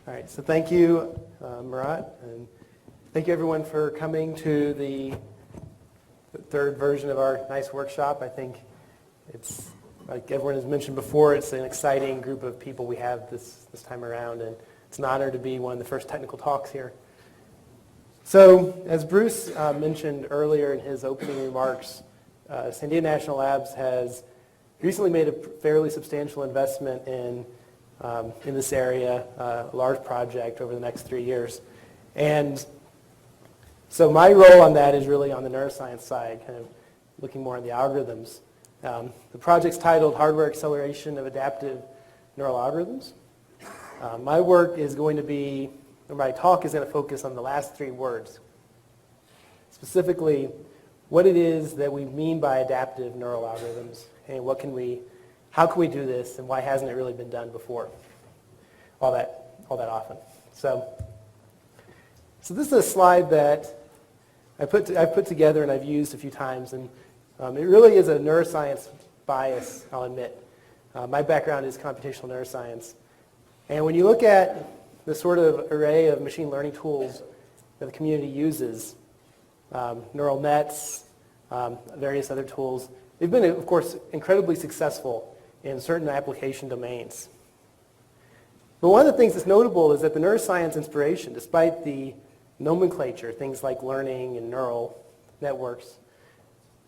All right, so thank you, Murat, and thank you everyone for coming to the third version of our nice workshop. I think it's, like everyone has mentioned before, it's an exciting group of people we have this time around, and it's an honor to be one of the first technical talks here. So, as Bruce mentioned earlier in his opening remarks, San Diego National Labs has recently made a fairly substantial investment in this area, a large project over the next 3 years. And so my role on that is really on the neuroscience side, kind of looking more at the algorithms. The project's titled Hardware Acceleration of Adaptive Neural Algorithms. My work is going to be, or my talk is going to focus on the last 3 words. Specifically, what it is that we mean by adaptive neural algorithms, and how can we do this, and why hasn't it really been done before all that often. So this is a slide that I've put together and I've used a few times, and it really is a neuroscience bias, I'll admit. My background is computational neuroscience. And when you look at the sort of array of machine learning tools that the community uses, neural nets, various other tools, they've been, of course, incredibly successful in certain application domains. But one of the things that's notable is that the neuroscience inspiration, despite the nomenclature, things like learning and neural networks,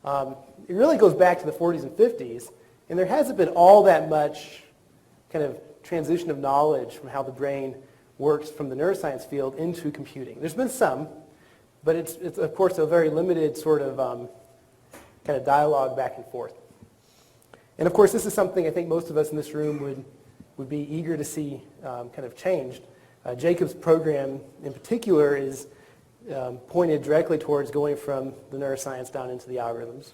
it really goes back to the 40s and 50s, and there hasn't been all that much kind of transition of knowledge from how the brain works from the neuroscience field into computing. There's been some, but it's of course a very limited sort of kind of dialogue back and forth. And of course, this is something I think most of us in this room would be eager to see kind of changed. Jacob's program in particular is pointed directly towards going from the neuroscience down into the algorithms.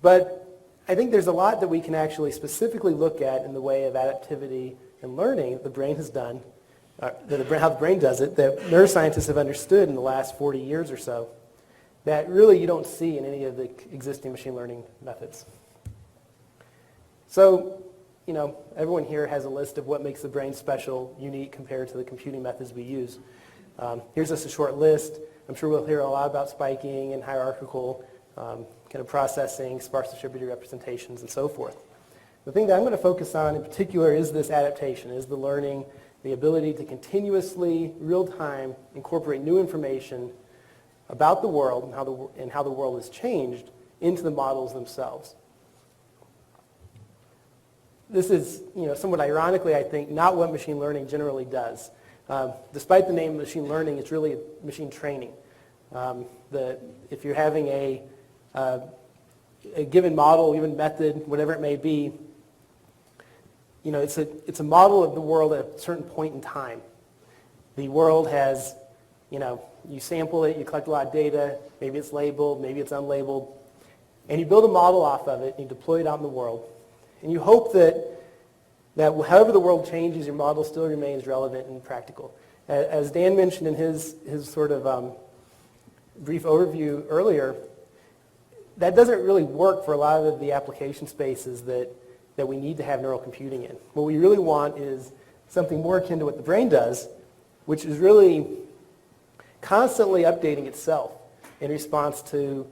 But I think there's a lot that we can actually specifically look at in the way of adaptivity and learning that the brain has done, how the brain does it, that neuroscientists have understood in the last 40 years or so, that really you don't see in any of the existing machine learning methods. So, everyone here has a list of what makes the brain special, unique compared to the computing methods we use. Here's just a short list. I'm sure we'll hear a lot about spiking and hierarchical kind of processing, sparse distributed representations, and so forth. The thing that I'm going to focus on in particular is this adaptation, is the learning, the ability to continuously, real-time, incorporate new information about the world and how the world has changed into the models themselves. This is, somewhat ironically, I think, not what machine learning generally does. Despite the name machine learning, it's really machine training. If you're having a given model, given method, whatever it may be, it's a model of the world at a certain point in time. The world has, you sample it, you collect a lot of data, maybe it's labeled, maybe it's unlabeled, and you build a model off of it, and you deploy it out in the world. And you hope that however the world changes, your model still remains relevant and practical. As Dan mentioned in his sort of brief overview earlier, that doesn't really work for a lot of the application spaces that we need to have neural computing in. What we really want is something more akin to what the brain does, which is really constantly updating itself in response to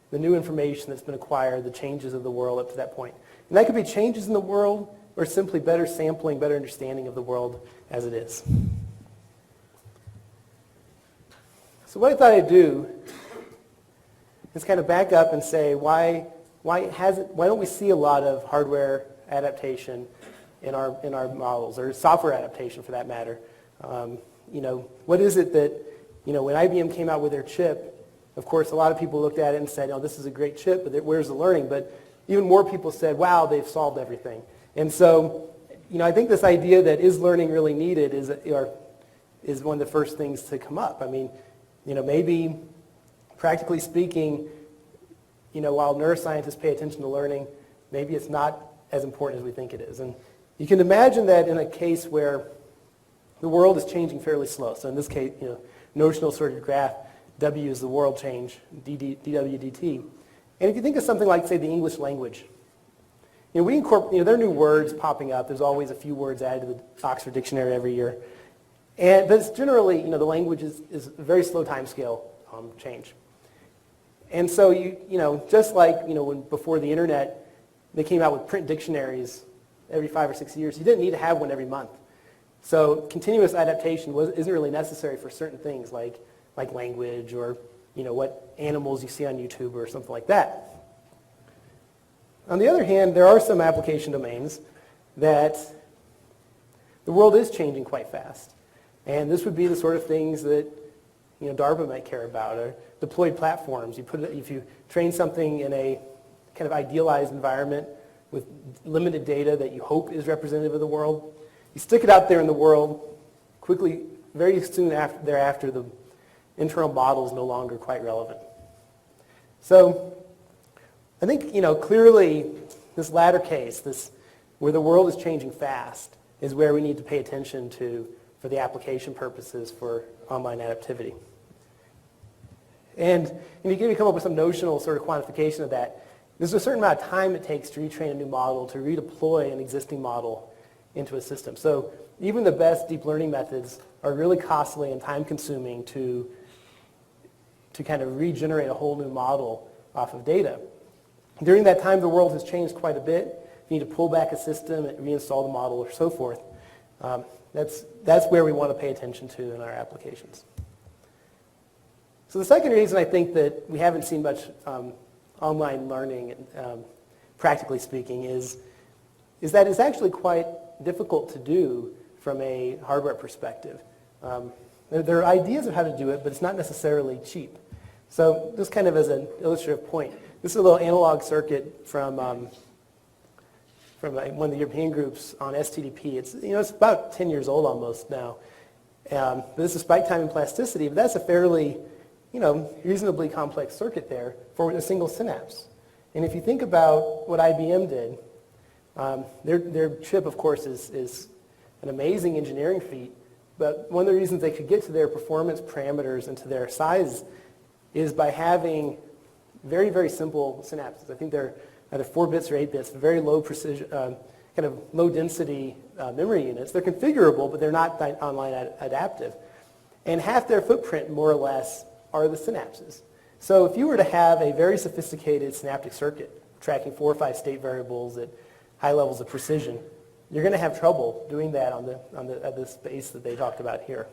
the new information that's been acquired, the changes of the world up to that point. And that could be changes in the world or simply better sampling, better understanding of the world as it is. So what I thought I'd do is kind of back up and say why don't we see a lot of hardware adaptation in our models, or software adaptation for that matter? What is it that, when IBM came out with their chip, of course a lot of people looked at it and said, oh, this is a great chip, but where's the learning? But even more people said, wow, they've solved everything. And so, I think this idea that is learning really needed is one of the first things to come up. I mean, maybe practically speaking, while neuroscientists pay attention to learning, maybe it's not as important as we think it is. And you can imagine that in a case where the world is changing fairly slow. So in this case, notional sorted graph, W is the world change, dw dt. And if you think of something like, say, the English language, we incorporate, there are new words popping up. There's always a few words added to the Oxford Dictionary every year. But it's generally, the language is a very slow time scale change. And so, just like, when before the internet, they came out with print dictionaries every 5 or 6 years, you didn't need to have one every month. So continuous adaptation isn't really necessary for certain things like language or, what animals you see on YouTube or something like that. On the other hand, there are some application domains that the world is changing quite fast. And this would be the sort of things that DARPA might care about, or deployed platforms. If you train something in a kind of idealized environment with limited data that you hope is representative of the world, you stick it out there in the world, quickly, very soon thereafter, the internal model is no longer quite relevant. So I think, clearly this latter case, where the world is changing fast, is where we need to pay attention to for the application purposes for online adaptivity. And if you can come up with some notional sort of quantification of that, there's a certain amount of time it takes to retrain a new model, to redeploy an existing model into a system. So even the best deep learning methods are really costly and time-consuming to kind of regenerate a whole new model off of data. During that time, the world has changed quite a bit. You need to pull back a system and reinstall the model or so forth. That's where we want to pay attention to in our applications. So the second reason I think that we haven't seen much online learning, practically speaking, is that it's actually quite difficult to do from a hardware perspective. There are ideas of how to do it, but it's not necessarily cheap. So just kind of as an illustrative point, this is a little analog circuit from one of the European groups on STDP. It's about 10 years old almost now. But this is spike time and plasticity, but that's a fairly reasonably complex circuit there for a single synapse. And if you think about what IBM did, their chip, of course, is an amazing engineering feat, but one of the reasons they could get to their performance parameters and to their size is by having very, very simple synapses. I think they're either 4 bits or 8 bits, very low precision, kind of low density memory units. They're configurable, but they're not online adaptive. And half their footprint, more or less, are the synapses. So if you were to have a very sophisticated synaptic circuit tracking 4 or 5 state variables at high levels of precision, you're going to have trouble doing that at the space that they talked about here.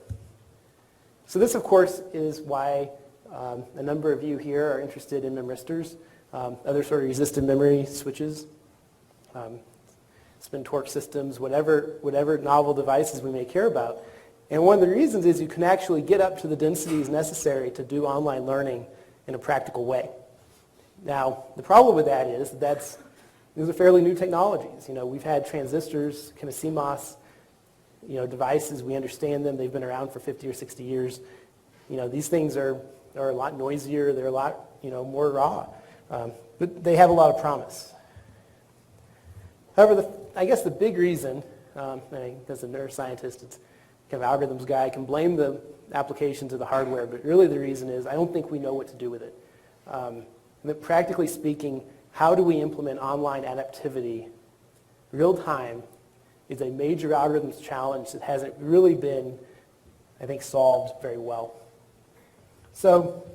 So this, of course, is why a number of you here are interested in memristors, other sort of resistive memory switches, spin torque systems, whatever novel devices we may care about. And one of the reasons is you can actually get up to the densities necessary to do online learning in a practical way. Now, the problem with that is these are fairly new technologies. We've had transistors, kind of CMOS, devices. We understand them. They've been around for 50 or 60 years. These things are a lot noisier. They're a lot, more raw. But they have a lot of promise. However, I guess the big reason, as a neuroscientist, it's kind of algorithms guy, I can blame the application to the hardware, but really the reason is I don't think we know what to do with it. That practically speaking, how do we implement online adaptivity real time is a major algorithms challenge that hasn't really been, I think, solved very well. So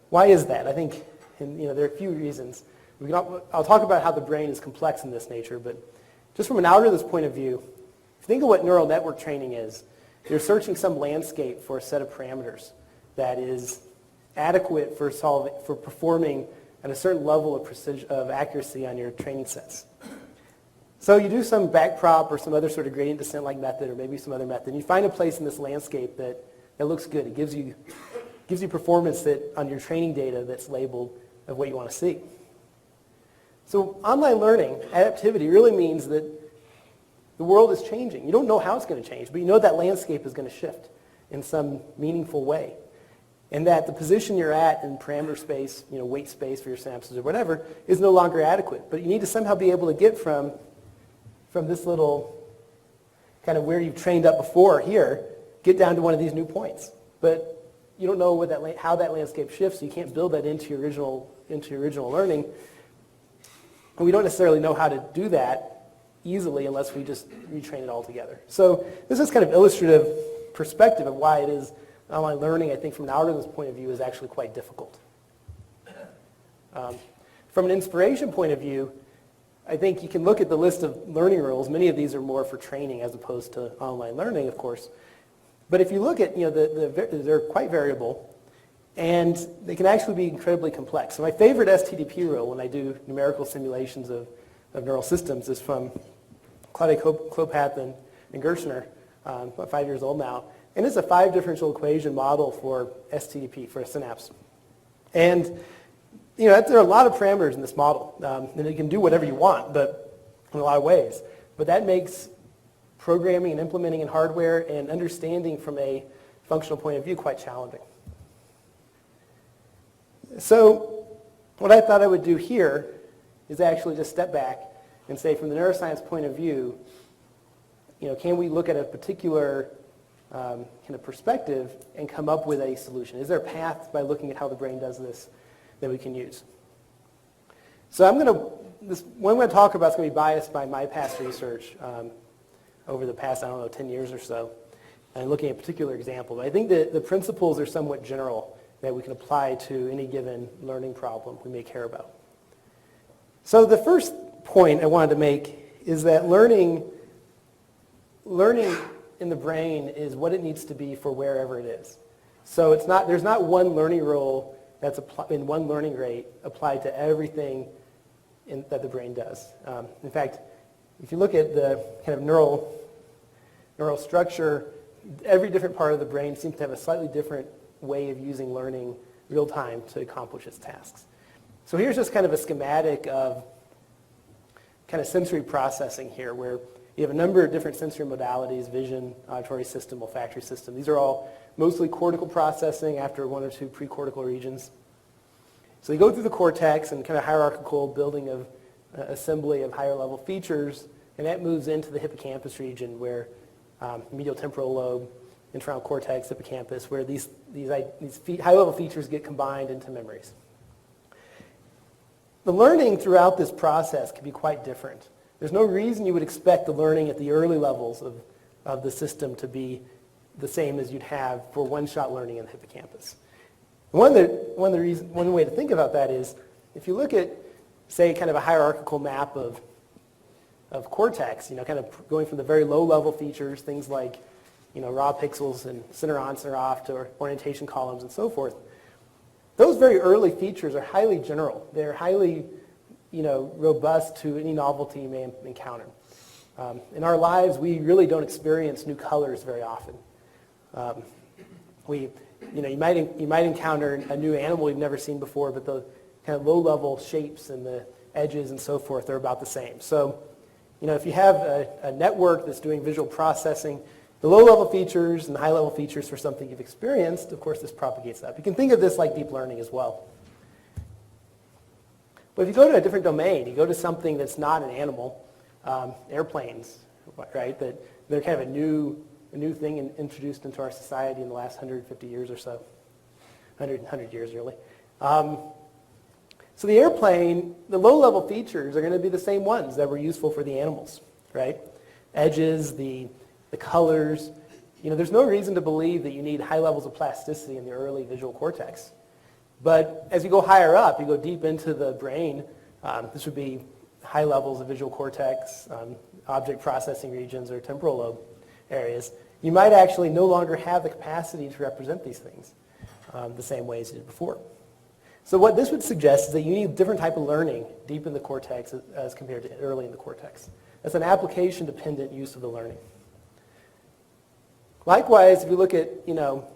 why is that? I think there are a few reasons. I'll talk about how the brain is complex in this nature, but just from an algorithm's point of view, if you think of what neural network training is, you're searching some landscape for a set of parameters that is adequate for performing at a certain level of precision, of accuracy on your training sets. So you do some backprop or some other sort of gradient descent-like method, or maybe some other method, and you find a place in this landscape that looks good. It gives you performance that on your training data that's labeled of what you want to see. So online learning, adaptivity, really means that the world is changing. You don't know how it's going to change, but you know that landscape is going to shift in some meaningful way. And that the position you're at in parameter space, weight space for your synapses or whatever, is no longer adequate. But you need to somehow be able to get from this little kind of where you've trained up before here, get down to one of these new points. But you don't know how that landscape shifts, so you can't build that into your original learning. And we don't necessarily know how to do that easily unless we just retrain it all together. So this is kind of illustrative perspective of why it is online learning, I think from an algorithm's point of view, is actually quite difficult. From an inspiration point of view, I think you can look at the list of learning rules. Many of these are more for training as opposed to online learning, of course. But if you look at, they're quite variable, and they can actually be incredibly complex. So my favorite STDP rule when I do numerical simulations of neural systems is from Claudia Klopath and Gershner, about 5 years old now. And it's a 5-differential equation model for STDP, for a synapse. And there are a lot of parameters in this model, and it can do whatever you want, but in a lot of ways. But that makes programming and implementing in hardware and understanding from a functional point of view quite challenging. So what I thought I would do here is actually just step back and say, from the neuroscience point of view, can we look at a particular kind of perspective and come up with a solution? Is there a path by looking at how the brain does this that we can use? So what I'm going to talk about is going to be biased by my past research over the past, 10 years or so, and looking at a particular example. But I think that the principles are somewhat general that we can apply to any given learning problem we may care about. So the first point I wanted to make is that learning in the brain is what it needs to be for wherever it is. So there's not one learning rule that's in one learning rate applied to everything that the brain does. In fact, if you look at the kind of neural structure, every different part of the brain seems to have a slightly different way of using learning real time to accomplish its tasks. So here's just kind of a schematic of kind of sensory processing here, where you have a number of different sensory modalities: vision, auditory system, olfactory system. These are all mostly cortical processing after one or two precortical regions. So you go through the cortex and kind of hierarchical building of assembly of higher level features, and that moves into the hippocampus region, where medial temporal lobe, internal cortex, hippocampus, where these high level features get combined into memories. The learning throughout this process can be quite different. There's no reason you would expect the learning at the early levels of the system to be the same as you'd have for one-shot learning in the hippocampus. One way to think about that is, if you look at, say, kind of a hierarchical map of cortex, kind of going from the very low-level features, things like, raw pixels and center on, center off, to orientation columns and so forth. Those very early features are highly general. They're highly, robust to any novelty you may encounter. In our lives, we really don't experience new colors very often. You might encounter a new animal you've never seen before, but the kind of low-level shapes and the edges and so forth are about the same. So, if you have a network that's doing visual processing, the low-level features and the high-level features for something you've experienced, of course, this propagates up. You can think of this like deep learning as well. But if you go to a different domain, you go to something that's not an animal, airplanes, right? That they're kind of a new thing introduced into our society in the last 150 years or so, 100 years really. So the airplane, the low-level features are going to be the same ones that were useful for the animals, right? Edges, the colors. There's no reason to believe that you need high levels of plasticity in the early visual cortex. But as you go higher up, you go deep into the brain, this would be high levels of visual cortex, object processing regions, or temporal lobe areas. You might actually no longer have the capacity to represent these things the same way as you did before. So what this would suggest is that you need a different type of learning deep in the cortex as compared to early in the cortex. That's an application-dependent use of the learning. Likewise, if you look at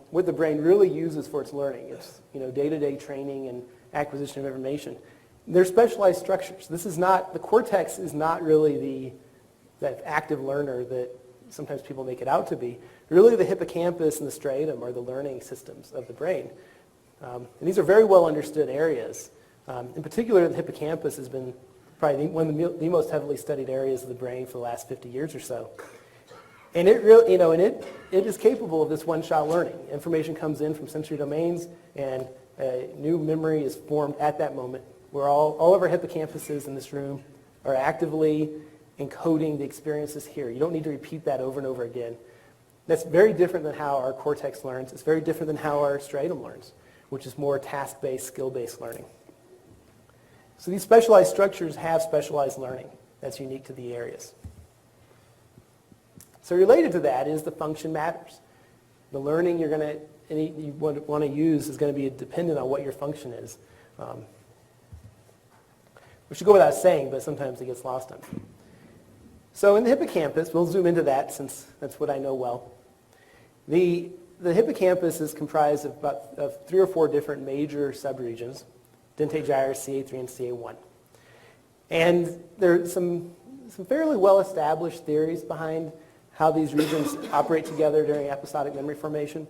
what the brain really uses for its learning, it's day-to-day training and acquisition of information. They're specialized structures. The cortex is not really that active learner that sometimes people make it out to be. Really, the hippocampus and the striatum are the learning systems of the brain. And these are very well understood areas. In particular, the hippocampus has been probably one of the most heavily studied areas of the brain for the last 50 years or so. And it really, it is capable of this one-shot learning. Information comes in from sensory domains, and new memory is formed at that moment. Where all of our hippocampuses in this room are actively encoding the experiences here. You don't need to repeat that over and over again. That's very different than how our cortex learns. It's very different than how our striatum learns, which is more task-based, skill-based learning. So these specialized structures have specialized learning that's unique to the areas. So related to that is the function matters. The learning you want to use is going to be dependent on what your function is. Which should go without saying, but sometimes it gets lost on me. So in the hippocampus, we'll zoom into that since that's what I know well. The hippocampus is comprised of 3 or 4 different major subregions, dentate gyrus, CA3, and CA1. And there are some fairly well-established theories behind how these regions operate together during episodic memory formation.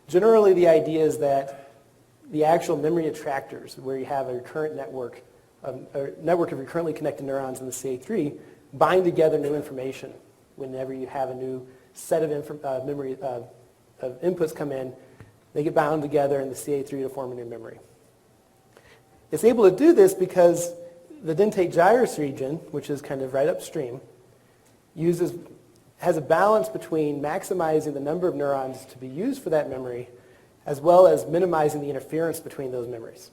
Generally, the idea is that the actual memory attractors, where you have a recurrent network of recurrently connected neurons in the CA3, bind together new information whenever you have a new set of inputs come in. They get bound together in the CA3 to form a new memory. It's able to do this because the dentate gyrus region, which is kind of right upstream, has a balance between maximizing the number of neurons to be used for that memory as well as minimizing the interference between those memories.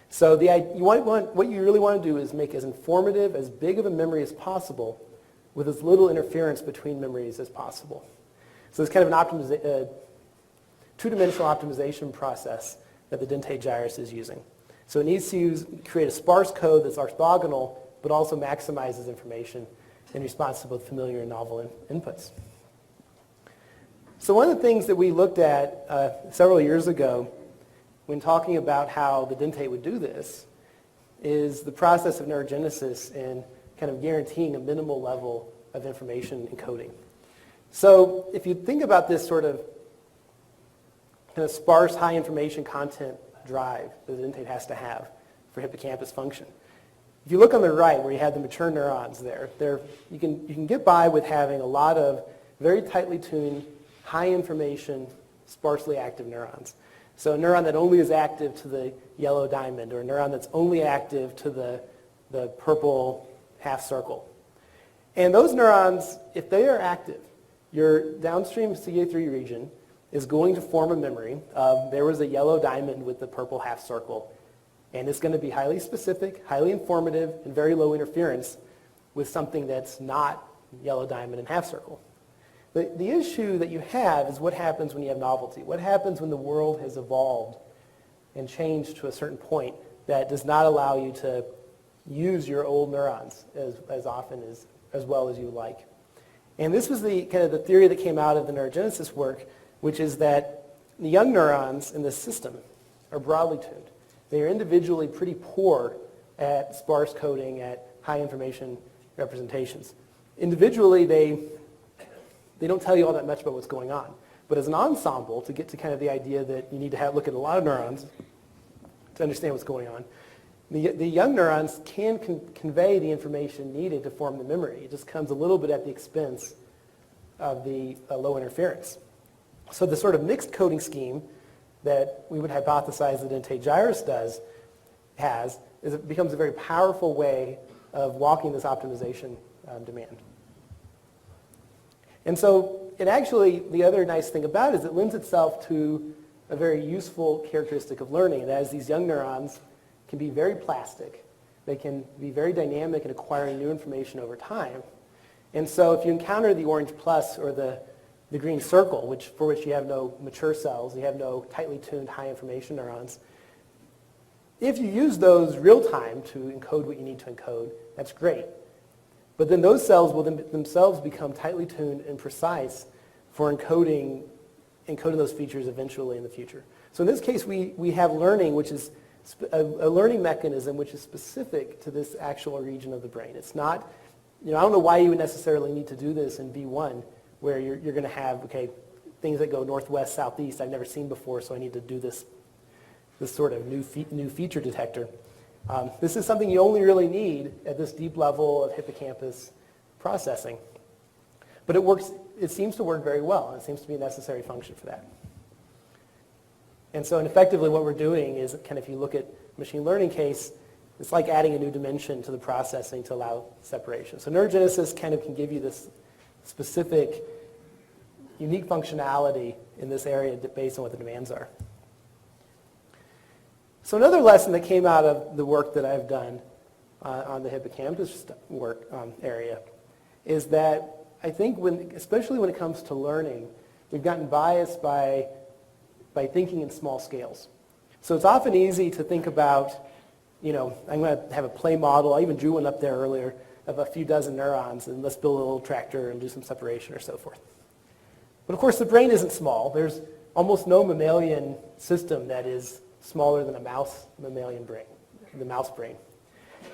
So what you really want to do is make as informative, as big of a memory as possible with as little interference between memories as possible. So it's kind of an two-dimensional optimization process that the dentate gyrus is using. So it needs to create a sparse code that's orthogonal, but also maximizes information in response to both familiar and novel inputs. So one of the things that we looked at several years ago when talking about how the dentate would do this is the process of neurogenesis and kind of guaranteeing a minimal level of information encoding. So if you think about this sort of kind of sparse, high information content drive that the dentate has to have for hippocampus function, if you look on the right where you have the mature neurons there, you can get by with having a lot of very tightly tuned, high information, sparsely active neurons. So a neuron that only is active to the yellow diamond, or a neuron that's only active to the purple half circle. And those neurons, if they are active, your downstream CA3 region is going to form a memory of there was a yellow diamond with the purple half circle. And it's going to be highly specific, highly informative, and very low interference with something that's not yellow diamond and half circle. The issue that you have is what happens when you have novelty. What happens when the world has evolved and changed to a certain point that does not allow you to use your old neurons as often as well as you like. And this was the kind of the theory that came out of the neurogenesis work, which is that the young neurons in this system are broadly tuned. They are individually pretty poor at sparse coding, at high information representations. Individually, they don't tell you all that much about what's going on. But as an ensemble, to get to kind of the idea that you need to look at a lot of neurons to understand what's going on, the young neurons can convey the information needed to form the memory. It just comes a little bit at the expense of the low interference. So the sort of mixed coding scheme that we would hypothesize that dentate gyrus it becomes a very powerful way of walking this optimization demand. And so the other nice thing about it is it lends itself to a very useful characteristic of learning, and that is these young neurons can be very plastic. They can be very dynamic in acquiring new information over time. And so if you encounter the orange plus or the green circle, for which you have no mature cells, you have no tightly tuned high information neurons, if you use those real time to encode what you need to encode, that's great. But then those cells will themselves become tightly tuned and precise for encoding those features eventually in the future. So in this case, we have learning, which is a learning mechanism which is specific to this actual region of the brain. It's not, I don't know why you would necessarily need to do this in B1, where you're going to have, things that go northwest, southeast I've never seen before, so I need to do this sort of new feature detector. This is something you only really need at this deep level of hippocampus processing. But it seems to work very well, and it seems to be a necessary function for that. And so effectively what we're doing is if you look at machine learning case, it's like adding a new dimension to the processing to allow separation. So neurogenesis can give you this specific unique functionality in this area based on what the demands are. So another lesson that came out of the work that I've done on the hippocampus work area is that I think especially when it comes to learning, we've gotten biased by thinking in small scales. So it's often easy to think about, I'm going to have a play model. I even drew one up there earlier of a few dozen neurons, and let's build a little tractor and do some separation or so forth. But of course, the brain isn't small. There's almost no mammalian system that is smaller than a mammalian brain, the mouse brain.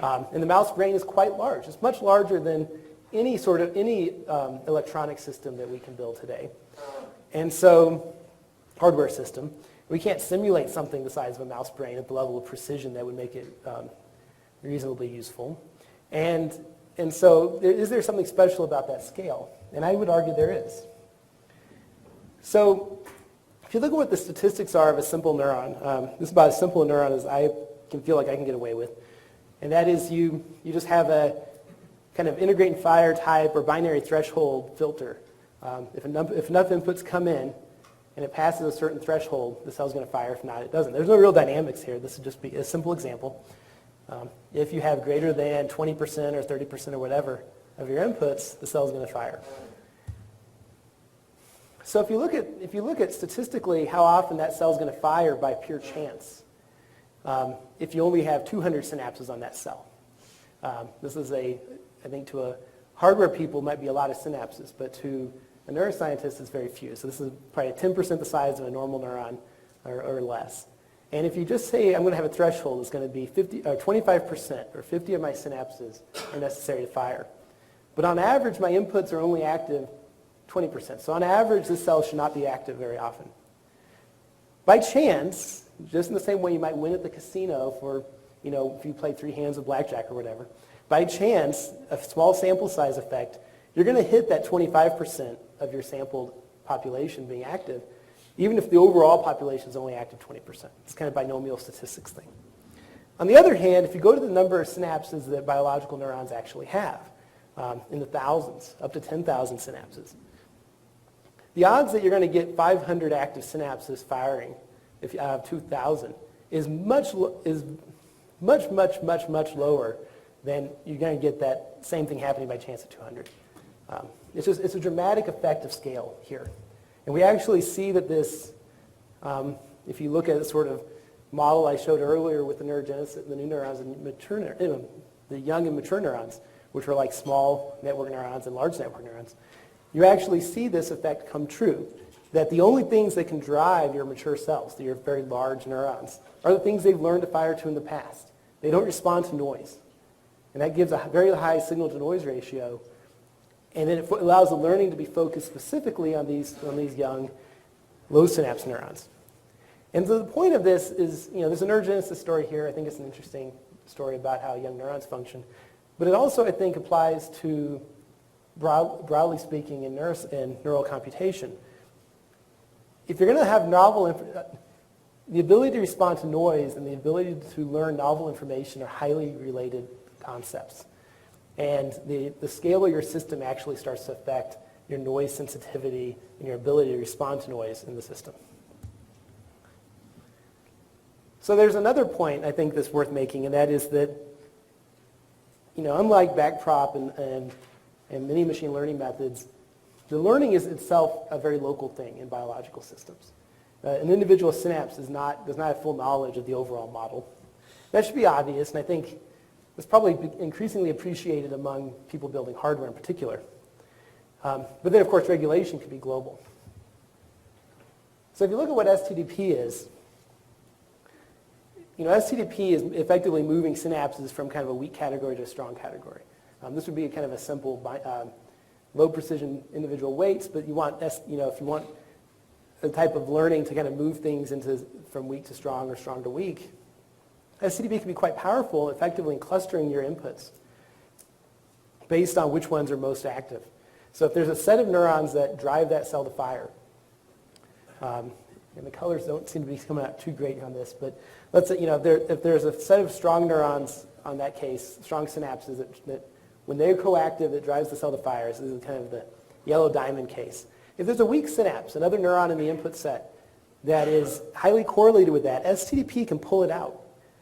And the mouse brain is quite large. It's much larger than any electronic system that we can build today. And so, hardware system, we can't simulate something the size of a mouse brain at the level of precision that would make it reasonably useful. And so, is there something special about that scale? And I would argue there is. So, if you look at what the statistics are of a simple neuron, this is about as simple a neuron as I can feel like I can get away with. And that is you just have a kind of integrate and fire type or binary threshold filter. If enough inputs come in and it passes a certain threshold, the cell's going to fire. If not, it doesn't. There's no real dynamics here. This would just be a simple example. If you have greater than 20% or 30% or whatever of your inputs, the cell's going to fire. So if you look at statistically how often that cell is going to fire by pure chance, if you only have 200 synapses on that cell, this is I think to a hardware people might be a lot of synapses, but to a neuroscientist it's very few. So this is probably 10% the size of a normal neuron or less. And if you just say I'm going to have a threshold, it's going to be 25% or 50 of my synapses are necessary to fire. But on average, my inputs are only active 20%. So on average, this cell should not be active very often. By chance, just in the same way you might win at the casino for, if you play 3 hands of blackjack or whatever, by chance, a small sample size effect, you're going to hit that 25% of your sampled population being active, even if the overall population is only active 20%. It's kind of binomial statistics thing. On the other hand, if you go to the number of synapses that biological neurons actually have, in the thousands, up to 10,000 synapses, the odds that you're going to get 500 active synapses firing if you have 2,000 is much lower than you're going to get that same thing happening by chance at 200. It's a dramatic effect of scale here. And we actually see that this, if you look at the sort of model I showed earlier with the neurogenesis, the new neurons and the young and mature neurons, which are like small network neurons and large network neurons, you actually see this effect come true, that the only things that can drive your mature cells, your very large neurons, are the things they've learned to fire to in the past. They don't respond to noise. And that gives a very high signal-to-noise ratio, and then it allows the learning to be focused specifically on these young, low synapse neurons. And so the point of this is, there's a neurogenesis story here. I think it's an interesting story about how young neurons function. But it also, I think, applies to, broadly speaking, in neural computation. If you're going to have the ability to respond to noise and the ability to learn novel information are highly related concepts. And the scale of your system actually starts to affect your noise sensitivity and your ability to respond to noise in the system. So there's another point I think that's worth making, and that is that, unlike backprop and many machine learning methods, the learning is itself a very local thing in biological systems. An individual synapse does not have full knowledge of the overall model. That should be obvious, and I think it's probably increasingly appreciated among people building hardware in particular. But then, of course, regulation could be global. So if you look at what STDP is, STDP is effectively moving synapses from kind of a weak category to a strong category. This would be kind of a simple, low precision individual weights, but you want, if you want a type of learning to kind of move things from weak to strong or strong to weak, STDP can be quite powerful, effectively in clustering your inputs based on which ones are most active. So if there's a set of neurons that drive that cell to fire, and the colors don't seem to be coming out too great on this, but let's say, if there's a set of strong neurons on that case, strong synapses that when they're coactive, that drives the cell to fire. So this is kind of the yellow diamond case. If there's a weak synapse, another neuron in the input set, that is highly correlated with that, STDP can pull it out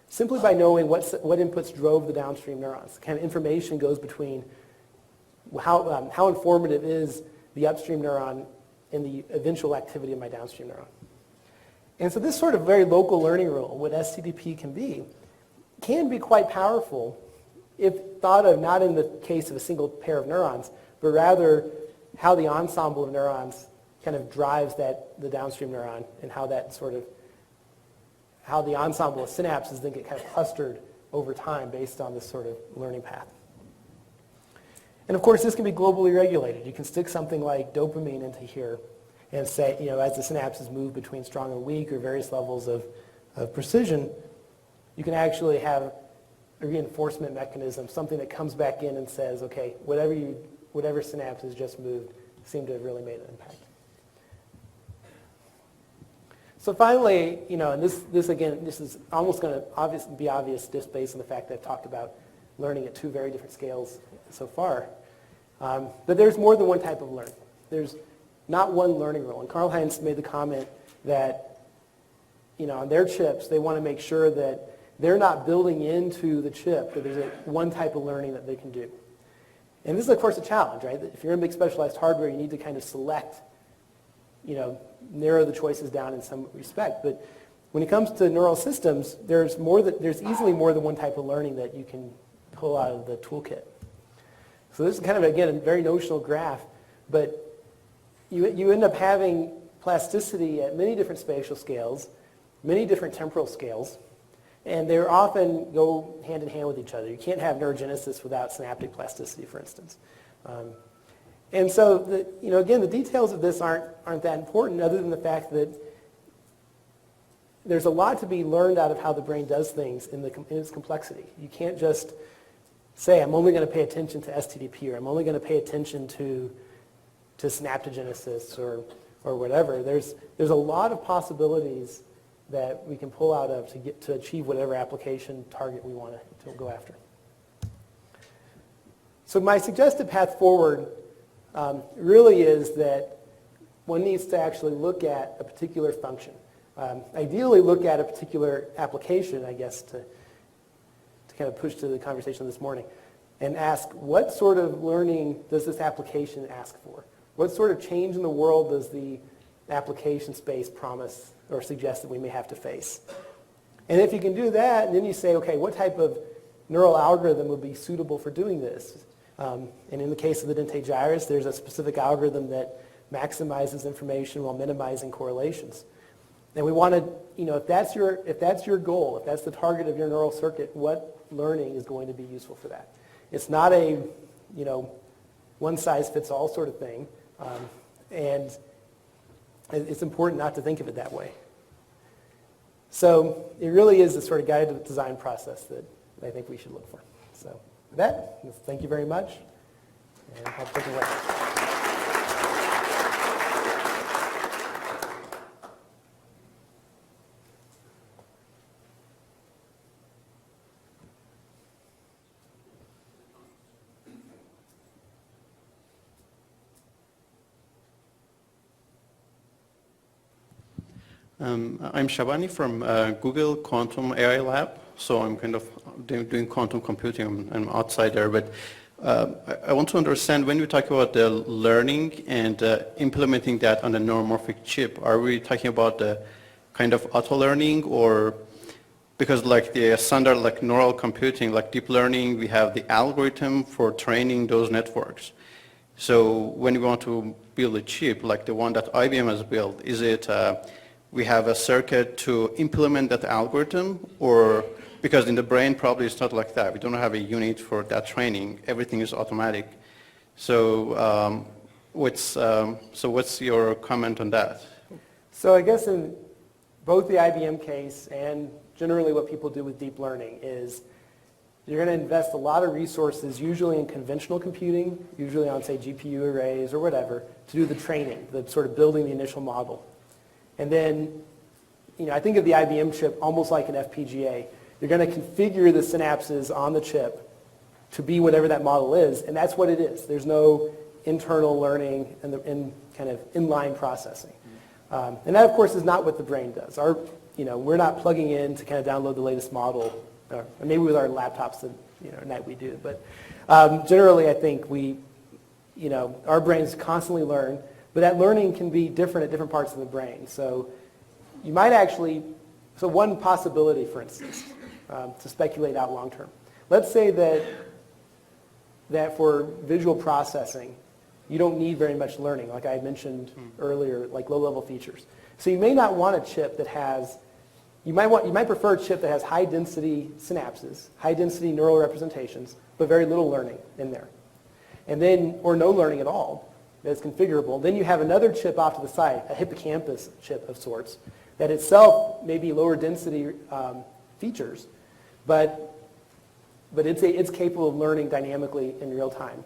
simply by knowing what inputs drove the downstream neurons. The kind of information goes between how informative is the upstream neuron in the eventual activity of my downstream neuron. And so this sort of very local learning rule, what STDP can be quite powerful if thought of not in the case of a single pair of neurons, but rather how the ensemble of neurons kind of drives the downstream neuron, and how the ensemble of synapses then get kind of clustered over time based on this sort of learning path. And of course, this can be globally regulated. You can stick something like dopamine into here and say, as the synapses move between strong and weak or various levels of precision, you can actually have a reinforcement mechanism, something that comes back in and says, okay, whatever synapses just moved seem to have really made an impact. So finally, and this is almost going to be obvious just based on the fact that I've talked about learning at two very different scales so far. But there's more than one type of learning. There's not one learning rule. And Karl-Heinz made the comment that, on their chips, they want to make sure that they're not building into the chip that there's one type of learning that they can do. And this is, of course, a challenge, right? If you're going to make specialized hardware, you need to kind of select, narrow the choices down in some respect. But when it comes to neural systems, there's easily more than one type of learning that you can pull out of the toolkit. So this is kind of, again, a very notional graph, but you end up having plasticity at many different spatial scales, many different temporal scales, and they often go hand in hand with each other. You can't have neurogenesis without synaptic plasticity, for instance. And so, again, the details of this aren't that important, other than the fact that there's a lot to be learned out of how the brain does things in its complexity. You can't just say, I'm only going to pay attention to STDP, or I'm only going to pay attention to synaptogenesis, or whatever. There's a lot of possibilities that we can pull out of to achieve whatever application target we want to go after. So my suggested path forward really is that one needs to actually look at a particular function. Ideally look at a particular application, I guess, to kind of push to the conversation this morning, and ask, what sort of learning does this application ask for? What sort of change in the world does the application space promise or suggest that we may have to face? And if you can do that, and then you say, okay, what type of neural algorithm would be suitable for doing this? And in the case of the dentate gyrus, there's a specific algorithm that maximizes information while minimizing correlations. And we want to, if that's your goal, if that's the target of your neural circuit, what learning is going to be useful for that? It's not a, one-size-fits-all sort of thing. And it's important not to think of it that way. So it really is the sort of guided design process that I think we should look for. So with that, thank you very much. And I'll take it away. I'm Shabani from Google Quantum AI Lab. So I'm kind of doing quantum computing. I'm an outsider, but I want to understand, when we talk about the learning and implementing that on a neuromorphic chip, are we talking about the kind of auto-learning, or because like the standard like neural computing, like deep learning, we have the algorithm for training those networks. So when we want to build a chip like the one that IBM has built, is it we have a circuit to implement that algorithm, or because in the brain probably it's not like that. We don't have a unit for that training. Everything is automatic. So what's your comment on that? So I guess in both the IBM case and generally what people do with deep learning is you're going to invest a lot of resources, usually in conventional computing, usually on, say, GPU arrays or whatever, to do the training, the sort of building the initial model. And then, I think of the IBM chip almost like an FPGA. You're going to configure the synapses on the chip to be whatever that model is, and that's what it is. There's no internal learning and kind of inline processing. And that, of course, is not what the brain does. We're not plugging in to kind of download the latest model, or maybe with our laptops at night we do. But generally, I think our brains constantly learn, but that learning can be different at different parts of the brain. So you might so one possibility, for instance, to speculate out long term. Let's say that for visual processing, you don't need very much learning, like I had mentioned earlier, like low-level features. So you may not want a chip that has, you might prefer a chip that has high-density synapses, high-density neural representations, but very little learning in there. And then, or no learning at all, that's configurable. Then you have another chip off to the side, a hippocampus chip of sorts, that itself may be lower density features, but it's capable of learning dynamically in real time.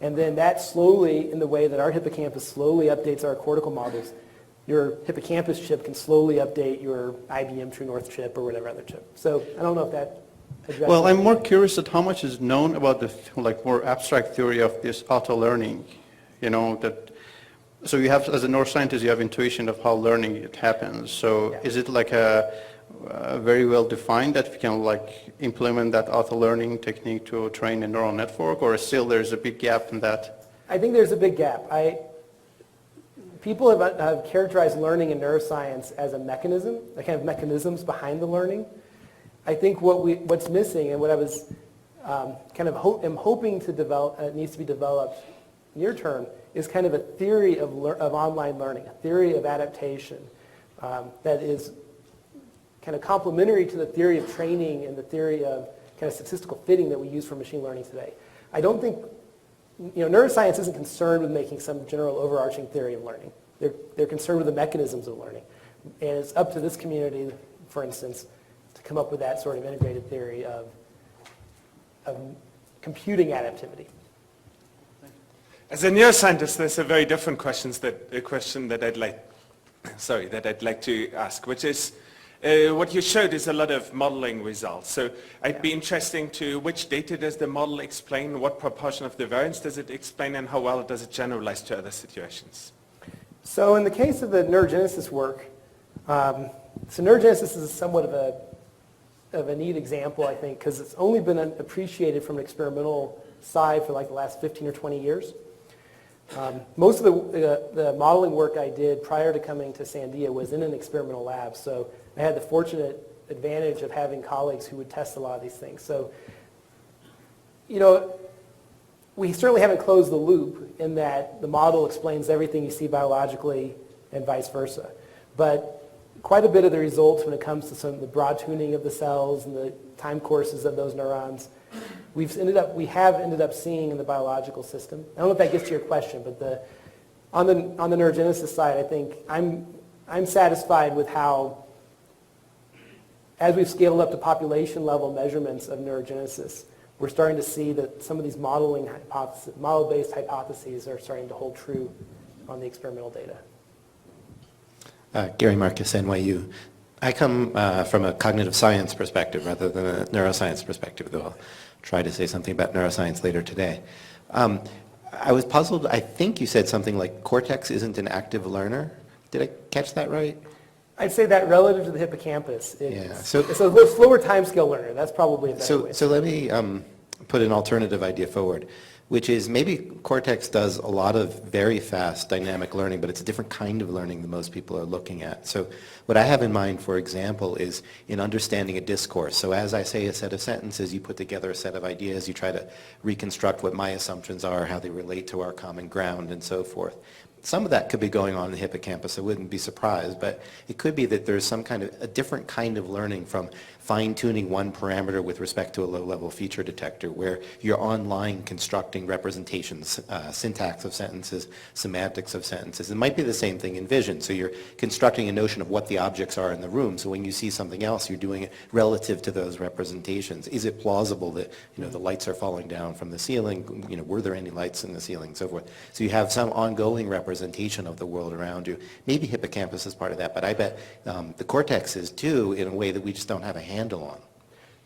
And then that slowly, in the way that our hippocampus slowly updates our cortical models, your hippocampus chip can slowly update your IBM True North chip or whatever other chip. So I don't know if that addresses. Well, I'm more curious at how much is known about the more abstract theory of this auto-learning. So you have, as a neuroscientist, you have intuition of how learning it happens. So Yeah. is it like very well defined that we can implement that auto-learning technique to train a neural network, or still there's a big gap in that? I think there's a big gap. People have characterized learning in neuroscience as a mechanism, the kind of mechanisms behind the learning. I think what's missing, and what I was am hoping to develop, needs to be developed near term, is kind of a theory of online learning, a theory of adaptation that is kind of complementary to the theory of training and the theory of kind of statistical fitting that we use for machine learning today. I don't think, neuroscience isn't concerned with making some general overarching theory of learning. They're concerned with the mechanisms of learning. And it's up to this community, for instance, to come up with that sort of integrated theory of computing adaptivity. As a neuroscientist, there's a very different question that I'd like to ask, which is, what you showed is a lot of modeling results. So I'd be interested to which data does the model explain, what proportion of the variance does it explain, and how well does it generalize to other situations? So in the case of the neurogenesis work, so neurogenesis is somewhat of a neat example, I think, because it's only been appreciated from an experimental side for the last 15 or 20 years. Most of the modeling work I did prior to coming to Sandia was in an experimental lab, so I had the fortunate advantage of having colleagues who would test a lot of these things. So, we certainly haven't closed the loop in that the model explains everything you see biologically and vice versa. But quite a bit of the results when it comes to some of the broad tuning of the cells and the time courses of those neurons, we have ended up seeing in the biological system. I don't know if that gets to your question, but on the neurogenesis side, I think I'm satisfied with how, as we've scaled up to population level measurements of neurogenesis, we're starting to see that some of these model-based hypotheses are starting to hold true on the experimental data. Gary Marcus, NYU. I come from a cognitive science perspective rather than a neuroscience perspective, though I'll try to say something about neuroscience later today. I was puzzled. I think you said something like cortex isn't an active learner. Did I catch that right? I'd say that relative to the hippocampus, it's So a little slower timescale learner. That's probably a better way. So let me put an alternative idea forward, which is maybe cortex does a lot of very fast dynamic learning, but it's a different kind of learning than most people are looking at. So what I have in mind, for example, is in understanding a discourse. So as I say a set of sentences, you put together a set of ideas, you try to reconstruct what my assumptions are, how they relate to our common ground, and so forth. Some of that could be going on in the hippocampus. I wouldn't be surprised, but it could be that there's some kind of a different kind of learning from fine-tuning one parameter with respect to a low-level feature detector, where you're online constructing representations, syntax of sentences, semantics of sentences. It might be the same thing in vision. So you're constructing a notion of what the objects are in the room. So when you see something else, you're doing it relative to those representations. Is it plausible that the lights are falling down from the ceiling? Were there any lights in the ceiling, and so forth? So you have some ongoing representation of the world around you. Maybe hippocampus is part of that, but I bet the cortex is too, in a way that we just don't have a handle on.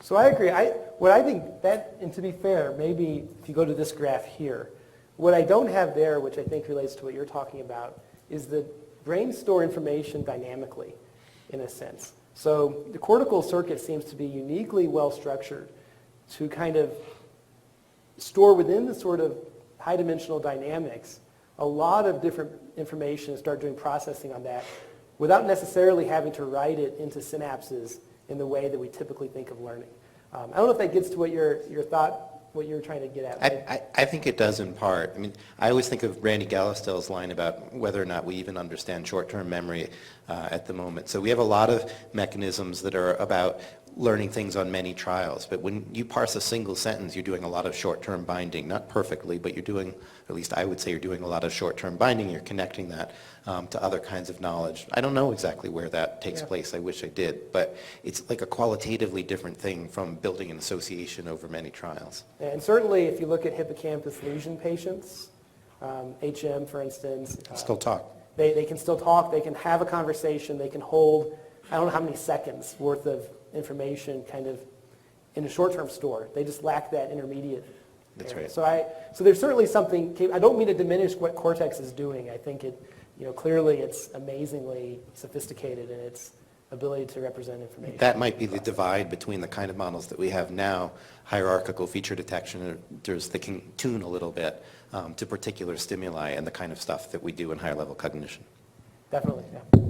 So I agree. What I think that, and to be fair, maybe if you go to this graph here, What I don't have there, which I think relates to what you're talking about, is that brains store information dynamically, in a sense. So the cortical circuit seems to be uniquely well structured to kind of store within the sort of high-dimensional dynamics a lot of different information and start doing processing on that without necessarily having to write it into synapses in the way that we typically think of learning. I don't know if that gets to what your thought, what you're trying to get at. I think it does in part. I mean, I always think of Randy Gallistell's line about whether or not we even understand short-term memory at the moment. So we have a lot of mechanisms that are about learning things on many trials. But when you parse a single sentence, you're doing a lot of short-term binding. Not perfectly, but you're doing, at least I would say you're doing a lot of short-term binding. You're connecting that to other kinds of knowledge. I don't know exactly where that takes place. I wish I did. But it's like a qualitatively different thing from building an association over many trials. And certainly if you look at hippocampus lesion patients, HM for instance. Still talk. They can still talk, they can have a conversation, they can hold, I don't know how many seconds worth of information kind of in a short-term store. They just lack that intermediate. That's area. right. So there's certainly something, I don't mean to diminish what cortex is doing. I think clearly it's amazingly sophisticated in its ability to represent information. That might be the divide between the kind of models that we have now, hierarchical feature detection that can tune a little bit to particular stimuli and the kind of stuff that we do in higher level cognition. Definitely, yeah.